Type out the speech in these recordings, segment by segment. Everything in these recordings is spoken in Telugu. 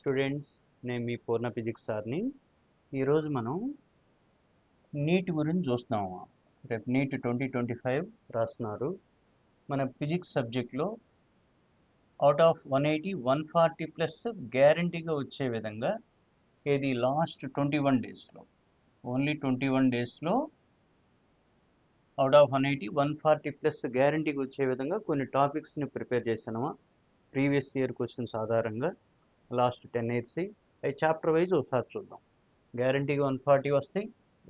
స్టూడెంట్స్, నేను మీ పూర్ణ ఫిజిక్స్ సార్ని. ఈరోజు మనం నీట్ గురించి చూస్తున్నాము. రేపు నీట్ 2025 రాస్తున్నారు. మన ఫిజిక్స్ సబ్జెక్ట్లో అవుట్ ఆఫ్ 180 140 ప్లస్ గ్యారంటీగా వచ్చే విధంగా ఏది లాస్ట్ 21 డేస్లో ఓన్లీ 21 డేస్లో అవుట్ ఆఫ్ 180 140 ప్లస్ గ్యారంటీగా వచ్చే విధంగా కొన్ని టాపిక్స్ని ప్రిపేర్ చేశాను. ప్రీవియస్ ఇయర్ క్వశ్చన్స్ ఆధారంగా లాస్ట్ 10 ఇయర్స్ అవి చాప్టర్ వైజ్ ఒకసారి చూద్దాం. గ్యారంటీగా 140 వస్తాయి,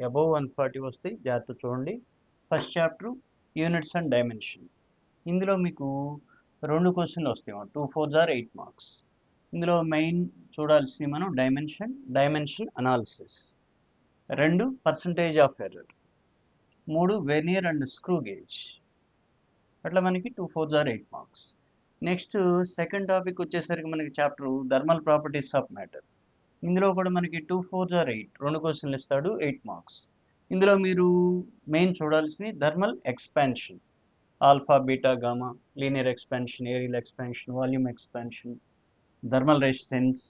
అబోవ్ 140 వస్తాయి. జాగ్రత్త చూడండి. First chapter units and dimension. ఇందులో మీకు 2 క్వశ్చన్లు వస్తాయి. 2 4s are 8 మార్క్స్. ఇందులో మెయిన్ చూడాల్సింది మనం dimension analysis, 2 percentage of error, 3 vernier and screw gauge. అట్లా మనకి 2 4s are 8 marks. Next second topic వచ్చేసరికి మనకి chapter thermal properties of matter. ఇందులో కూడా మనకి 2 4s are 8, 2 క్వశ్చన్లు ఇస్తాడు, 8 మార్క్స్. ఇందులో మీరు మెయిన్ చూడాల్సింది thermal expansion, alpha beta gamma, linear expansion, areal expansion, volume expansion, thermal resistance,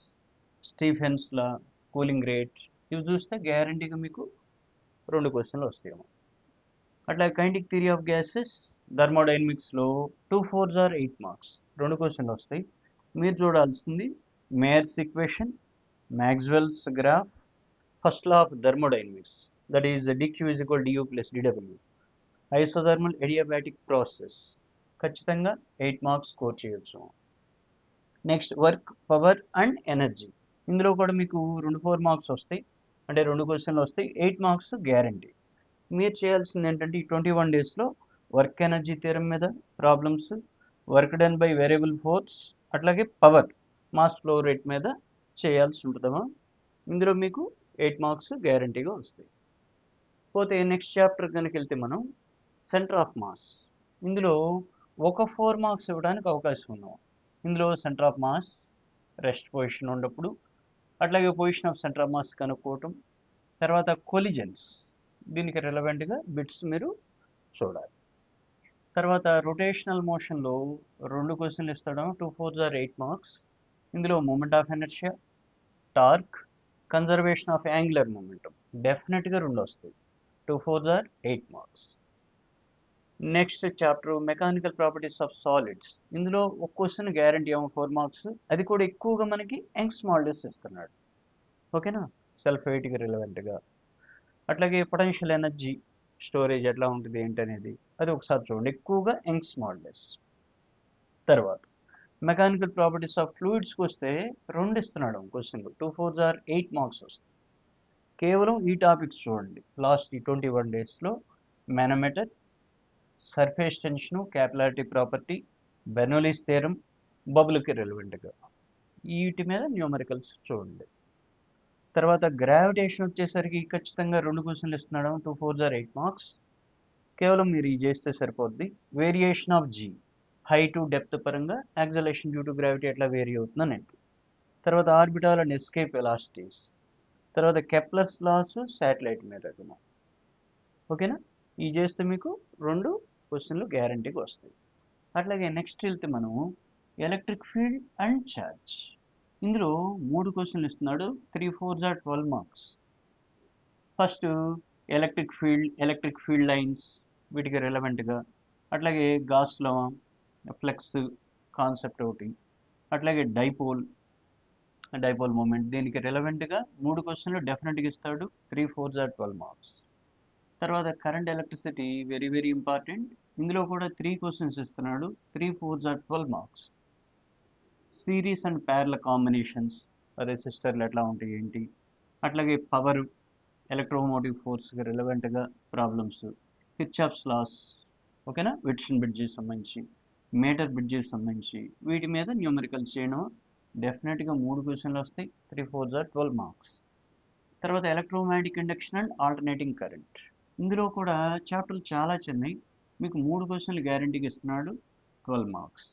Stefan's law, cooling rate. ఇవి చూస్తే గ్యారంటీగా మీకు 2 క్వశ్చన్లు వస్తాయేమో. అట్లా కైనెటిక్ థియరీ ఆఫ్ గ్యాసెస్, థర్మోడైనమిక్స్లో 2 4s are 8 మార్క్స్, 2 క్వశ్చన్లు వస్తాయి. మీరు చూడాల్సింది Mayer's equation, Maxwell's graph, first law of thermodynamics, that is dq is equal to du plus dw, isothermal adiabatic process. ఖచ్చితంగా 8 మార్క్స్ స్కోర్ చేయొచ్చు. Next work, power and energy. ఇందులో కూడా మీకు 2 4 మార్క్స్ వస్తాయి, అంటే 2 క్వశ్చన్లు వస్తాయి, 8 మార్క్స్ గ్యారంటీ. మీరు చేయాల్సింది ఏంటంటే ఈ 21 డేస్లో వర్క్ ఎనర్జీ థియరం మీద problems, work done by variable force, అట్లాగే పవర్ మాస్ ఫ్లో రేట్ మీద చేయాల్సి ఉంటుందమ్మా. ఇందులో మీకు 8 మార్క్స్ గ్యారంటీగా వస్తాయి. పోతే నెక్స్ట్ చాప్టర్ కనుక వెళ్తే మనం సెంటర్ ఆఫ్ మాస్. ఇందులో ఒక 4 మార్క్స్ ఇవ్వడానికి అవకాశం ఉన్నాం. ఇందులో centre of mass, rest position ఉన్నప్పుడు, అట్లాగే position of centre of mass కనుక్కోవటం, తర్వాత కొలిజన్స్, దీనికి రిలవెంట్గా బిట్స్ మీరు చూడాలి. తర్వాత రొటేషనల్ మోషన్లో 2 క్వశ్చన్లు ఇస్తాడు, 2 4s are 8 మార్క్స్. ఇందులో moment of inertia, torque, conservation of angular momentum, డెఫినెట్గా 2 వస్తాయి, 2 4s are 8 marks. Next chapter mechanical properties of solids. ఇందులో ఒక క్వశ్చన్ గ్యారంటీ ఏమో 4 మార్క్స్, అది కూడా ఎక్కువగా మనకి యంగ్స్ మాడ్యులస్ ఇస్తున్నాడు. ఓకేనా, సెల్ఫ్ వెయిట్కి రిలవెంట్గా. అట్లాగే పొటెన్షియల్ ఎనర్జీ స్టోరేజ్ ఎట్లా ఉంటుంది ఏంటనేది అది ఒకసారి చూడండి, ఎక్కువగా యంగ్స్ మాడ్యులస్. తర్వాత మెకానికల్ ప్రాపర్టీస్ ఆఫ్ ఫ్లూయిడ్స్కి వస్తే 2 ఇస్తున్నాడు క్వశ్చన్లు, 2 4s are 8 మార్క్స్ వస్తాయి. కేవలం ఈ టాపిక్స్ చూడండి. లాస్ట్ ఈ 21 డేస్లో manometer, surface tension, capillarity property, Bernoulli's theorem, బబుల్కి రిలవెంట్గా వీటి మీద న్యూమరికల్స్ చూడండి. తర్వాత గ్రావిటేషన్ వచ్చేసరికి ఖచ్చితంగా 2 క్వశ్చన్లు ఇస్తున్నాడు, 2 4s are 8 మార్క్స్. కేవలం మీరు ఇది చేస్తే సరిపోద్ది. Variation of g, height depth పరంగా యాక్సలేషన్ డ్యూ టు గ్రావిటీ ఎట్లా వేరీ అవుతుందని. తర్వాత ఆర్బిటాల్ అండ్ ఎస్కేప్ వెలాసిటీస్, తర్వాత కెప్లర్స్ లాస్, శాటిలైట్ మీద. ఓకేనా, ఇది చేస్తే మీకు 2 క్వశ్చన్లు గ్యారంటీగా వస్తాయి. అట్లాగే నెక్స్ట్ వెళ్తే మనం ఎలక్ట్రిక్ ఫీల్డ్ అండ్ ఛార్జ్. ఇందులో 3 క్వశ్చన్లు ఇస్తున్నాడు, 3 4s are 12 marks. First electric field lines, వీటికి రిలవెంట్గా. అట్లాగే గాస్ లా, ఫ్లెక్స్ కాన్సెప్ట్ ఒకటి, అట్లాగే డైపోల్ మూమెంట్, దీనికి రిలవెంట్గా 3 క్వశ్చన్లు డెఫినెట్గా ఇస్తాడు, 3 4s are 12 మార్క్స్. తర్వాత current electricity, very very important. ఇందులో కూడా 3 క్వశ్చన్స్ ఇస్తున్నాడు, 3 4s are 12 marks. Series and parallel combinations, రెసిస్టర్లు ఎట్లా ఉంటాయి ఏంటి, అట్లాగే పవర్, ఎలక్ట్రోమోటివ్ ఫోర్స్కి రిలవెంట్గా ప్రాబ్లమ్స్, కిర్చాఫ్స్ లాస్, ఓకేనా, విట్సన్ బ్రిడ్జికి సంబంధించి, మీటర్ బ్రిడ్జికి సంబంధించి వీటి మీద న్యూమరికల్స్ చేయడం. డెఫినెట్గా 3 క్వశ్చన్లు వస్తాయి, 3 4s are 12 మార్క్స్. తర్వాత electromagnetic induction and alternating current. ఇందులో కూడా చాప్టర్లు చాలా చిన్నవి, మీకు 3 క్వశ్చన్లు గ్యారంటీకి ఇస్తున్నాడు, 12 మార్క్స్.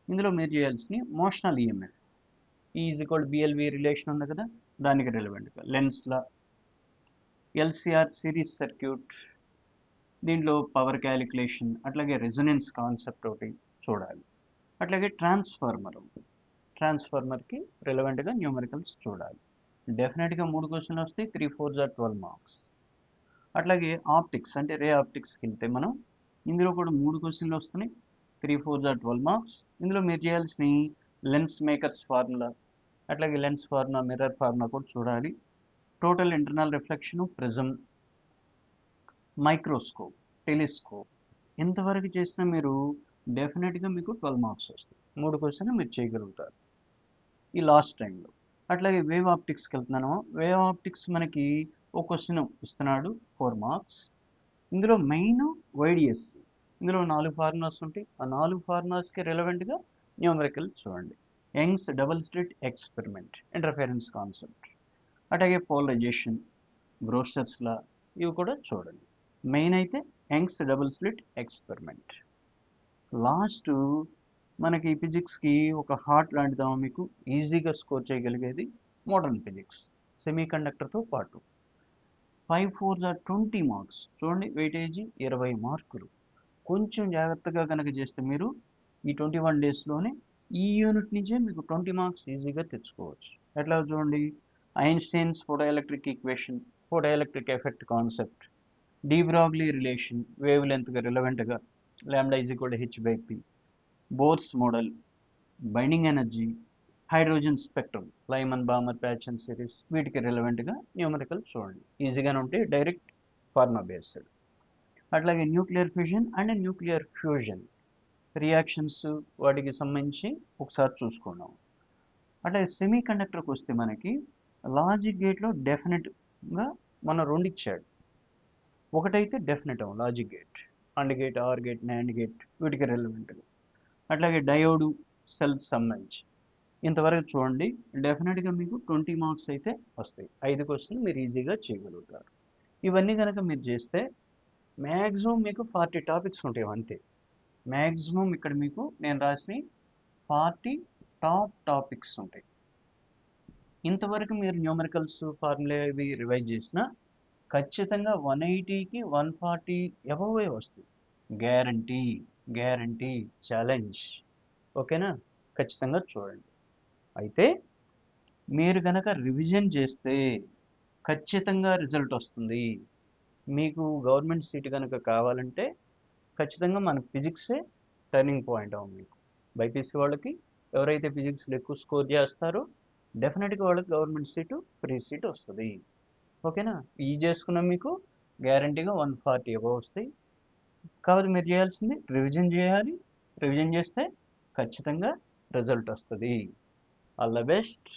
ఇందులో మీరు చేయాల్సిన motional EMF, is equal BLV relation ఉంది కదా, దానికి రిలవెంట్గా లెన్స్లా, ఎల్సిఆర్ సిరీస్ సర్క్యూట్, దీంట్లో పవర్ క్యాలిక్యులేషన్, అట్లాగే రెజొనెన్స్ కాన్సెప్ట్ ఒకటి చూడాలి. అట్లాగే ట్రాన్స్ఫార్మర్, ట్రాన్స్ఫార్మర్కి రిలవెంట్గా న్యూమరికల్స్ చూడాలి. డెఫినెట్గా 3 క్వశ్చన్లు వస్తాయి. 3 4 ఆర్ 12 మార్క్స్. అట్లాగే ఆప్టిక్స్ అంటే రే ఆప్టిక్స్కి వెళ్తే మనం ఇందులో కూడా 3 క్వశ్చన్లు వస్తున్నాయి. 3 4 ఆర్ 12 మార్క్స్. ఇందులో మీరు చేయాల్సిన లెన్స్ మేకర్స్ ఫార్ములా, అట్లాగే లెన్స్ ఫార్ములా, మిర్రర్ ఫార్ములా కూడా చూడాలి. Total internal reflection, prism, microscope, telescope ఇంతవరకు చేసినా మీరు డెఫినెట్గా మీకు 12 మార్క్స్ వస్తాయి. 3 క్వశ్చన్లు మీరు చేయగలుగుతారు ఈ లాస్ట్ టైంలో. అట్లాగే వేవ్ ఆప్టిక్స్కి వెళ్తున్నాను. వేవ్ ఆప్టిక్స్ మనకి ఒక క్వశ్చన్ ఇస్తున్నాడు 4 మార్క్స్. ఇందులో మెయిన్ వైడిఎస్సి. ఇందులో 4 ఫార్ములాస్ ఉంటాయి. ఆ 4 ఫార్ములాస్కి రిలవెంట్గా న్యూమరికల్ చూడండి. Young's double slit experiment, interference concept, అట్లాగే పోలరైజేషన్, బ్రోస్టర్స్ లా, ఇవి కూడా చూడండి. మెయిన్ అయితే Young's double slit experiment. Last మనకి ఫిజిక్స్కి ఒక హార్ట్ లాంటిదా మీకు ఈజీగా స్కోర్ చేయగలిగేది మోడర్న్ ఫిజిక్స్ సెమీ కండక్టర్తో పాటు. 5 4 ఆర్ 20 మార్క్స్. చూడండి, వెయిటేజీ 20 మార్కులు. కొంచెం జాగ్రత్తగా కనుక చేస్తే మీరు ఈ 21 డేస్లోనే ఈ యూనిట్ నుంచే మీకు 20 మార్క్స్ ఈజీగా తెచ్చుకోవచ్చు. ఎట్లా చూడండి, Einstein's photo electric equation, photo electric effect concept, de Broglie relation, wave లెంత్గా రిలవెంట్గా lambda is equal to h/p, Bohr's model, binding energy, hydrogen spectrum, Lyman Balmer Paschen and series, వీటికి రిలవెంట్గా న్యూమరికల్ చూడండి. ఈజీగానే ఉంటే డైరెక్ట్ ఫార్మా బేస్డ్. అట్లాగే nuclear fusion and nuclear fusion reactions, వాటికి సంబంధించి ఒకసారి చూసుకున్నాం. అట్లాగే సెమీ కండక్టర్కి వస్తే మనకి లాజిక్ గేట్లో డెఫినెట్గా మన 2 ఇచ్చాడు. ఒకటైతే definite logic gate, and gate, or gate, nand gate, వీటికి రిలవెంట్గా. అట్లాగే డయోడు, సెల్స్ సంబంధించి ఇంతవరకు చూడండి. డెఫినెట్గా మీకు 20 మార్క్స్ అయితే వస్తాయి. 5 క్వశ్చన్లు మీరు ఈజీగా చేయగలుగుతారు. ఇవన్నీ కనుక మీరు చేస్తే మ్యాక్సిమం మీకు 40 టాపిక్స్ ఉంటాయి అంతే. మ్యాక్సిమం ఇక్కడ మీకు నేను రాసిన 40 టాప్ టాపిక్స్ ఉంటాయి. ఇంతవరకు మీరు న్యూమరికల్స్, ఫార్ములా ఇవి రివైజ్ చేసినా ఖచ్చితంగా 180కి 140 అబవే వస్తాయి. Guarantee, guarantee, challenge. ఓకేనా? ఖచ్చితంగా చూడండి. అయితే మీరు కనుక రివిజన్ చేస్తే ఖచ్చితంగా రిజల్ట్ వస్తుంది. మీకు గవర్నమెంట్ సీట్ కనుక కావాలంటే ఖచ్చితంగా మన ఫిజిక్సే టర్నింగ్ పాయింట్ అవ్వం. మీకు బైపీసీ వాళ్ళకి ఎవరైతే ఫిజిక్స్లో ఎక్కువ స్కోర్ చేస్తారో డెఫినెట్గా వాళ్ళకి గవర్నమెంట్ సీటు, ఫ్రీ సీటు వస్తుంది. ఓకేనా? ఈ చేసుకున్న మీకు గ్యారంటీగా 140 అబవ్ వస్తాయి. కాబట్టి మీరు చేయాల్సింది రివిజన్ చేయాలి. రివిజన్ చేస్తే ఖచ్చితంగా రిజల్ట్ వస్తుంది. All the best.